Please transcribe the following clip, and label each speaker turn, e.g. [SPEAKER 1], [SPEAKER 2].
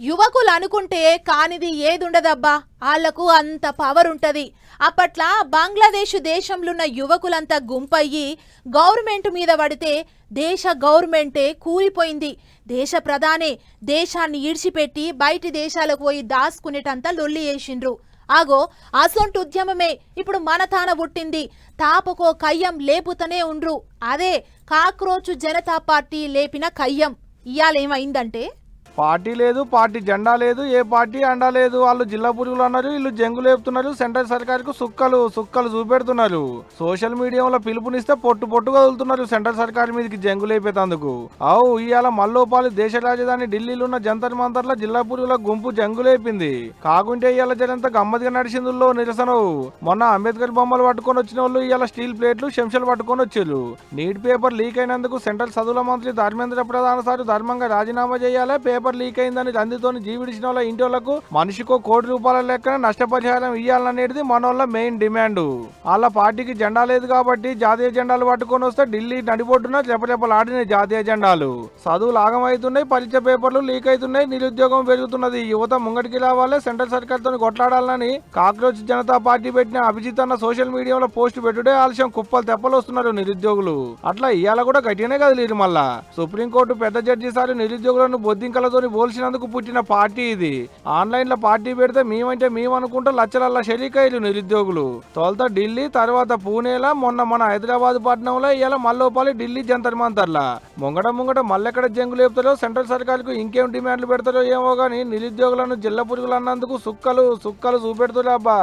[SPEAKER 1] యువకులు అనుకుంటే కానిది ఏదుండదబ్బా, వాళ్లకు అంత పవర్ ఉంటది. అప్పట్లా బంగ్లాదేశ్ దేశంలోన్న యువకులంతా గుంపయ్యి గవర్నమెంట్ మీద పడితే దేశ గవర్నమెంటే కూలిపోయింది. దేశ ప్రధానే దేశాన్ని ఈడ్చిపెట్టి బయటి దేశాలకు పోయి దాసుకునేటంత లొల్లి చేసిండ్రు. ఆగో అసొంటి ఉద్యమమే ఇప్పుడు మన తాన పుట్టింది. తాపకో కయ్యం లేపుతనే ఉండ్రు. అదే కాక్రోచ్ జనతా పార్టీ లేపిన కయ్యం. ఇయాలేమైందంటే
[SPEAKER 2] పార్టీ లేదు, పార్టీ జెండా లేదు, ఏ పార్టీ అండా లేదు. వాళ్ళు జిల్లా పురుగులు అన్నారు, వీళ్ళు జంగు లేపుతున్నారు. సెంట్రల్ సర్కార్కు సుక్కలు చూపెడుతున్నారు. సోషల్ మీడియాలో పిలుపునిస్తే పొట్టుగా వదులుతున్నారు సెంట్రల్ సర్కార్ మీదకి జంగు లేపేతందుకు. ఇవాళ మల్లోపాలి దేశ రాజధాని ఢిల్లీలో ఉన్న జంతర్ మంతర్ల జిల్లా పురుగుల గుంపు జంగు లేపింది. కాకుంటే ఇవాళ జనంత గమ్మదిగా నడిచిందుల్లో నిరసన. మొన్న అంబేద్కర్ బొమ్మలు పట్టుకొని వచ్చిన వాళ్ళు ఇవాళ స్టీల్ ప్లేట్లు చెంచాలు పట్టుకొని వచ్చారు. నీట్ పేపర్ లీక్ అయినందుకు సెంట్రల్ చదువుల మంత్రి ధర్మేంద్ర ప్రధాన్ సార్ ధర్మంగా రాజీనామా చేయాలి. పేపర్ లీక్ అయిందని రందితోని జీవిడిచిన వాళ్ళ ఇంటి వాళ్ళకు మనిషికో ₹1 లెక్కన నష్టపరిహారం ఇవ్వాలనేది మనోళ్ళ మెయిన్ డిమాండ్. వాళ్ళ పార్టీకి జెండా లేదు కాబట్టి జాతీయ జెండాలు పట్టుకొని వస్తే ఢిల్లీ నడిబొడ్డున రెపరెపలాడిన జాతీయ జెండాలు. చదువులు ఆగమవుతున్నాయి, పరీక్ష పేపర్లు లీక్ అవుతున్నాయి, నిరుద్యోగం పెరుగుతున్నది. యువత ముంగటికి రావాలి, సెంట్రల్ సర్కార్ తో కొట్లాడాలని కాక్రోచ్ జనతా పార్టీ పెట్టిన అభిజిత్ అన్న సోషల్ మీడియాలో పోస్ట్ పెట్టుడే ఆలస్యం కుప్పలు తెప్పలు వస్తున్నారు నిరుద్యోగులు. అట్లా ఇవాళ కూడా గట్టిగానే కదిలేరు. మళ్ళా సుప్రీంకోర్టు పెద్ద జడ్జి సారి నిరుద్యోగులను బొద్దింకలతో పోల్చినందుకు పుట్టిన పార్టీ ఇది. ఆన్లైన్ లో పార్టీ పెడితే మేమంటే మేమనుకుంటూ లచ్చలల్లా షరీకయ్యలు నిరుద్యోగులు. తొలుత ఢిల్లీ, తర్వాత పూణేలా, మొన్న మన హైదరాబాద్ పట్టణంలో ఇవాళ మల్లోపాలి ఢిల్లీ జంతర్ మంతర్లా ముంగట మళ్ళెక్కడ జంగు లేపుతారో, సెంట్రల్ సర్కార్ కు ఇంకేం డిమాండ్లు పెడతారో ఏమో గానీ నిరుద్యోగులను జిల్లా పురుగులు అన్నందుకు సుక్కలు చూపెడుతున్నారు అబ్బా.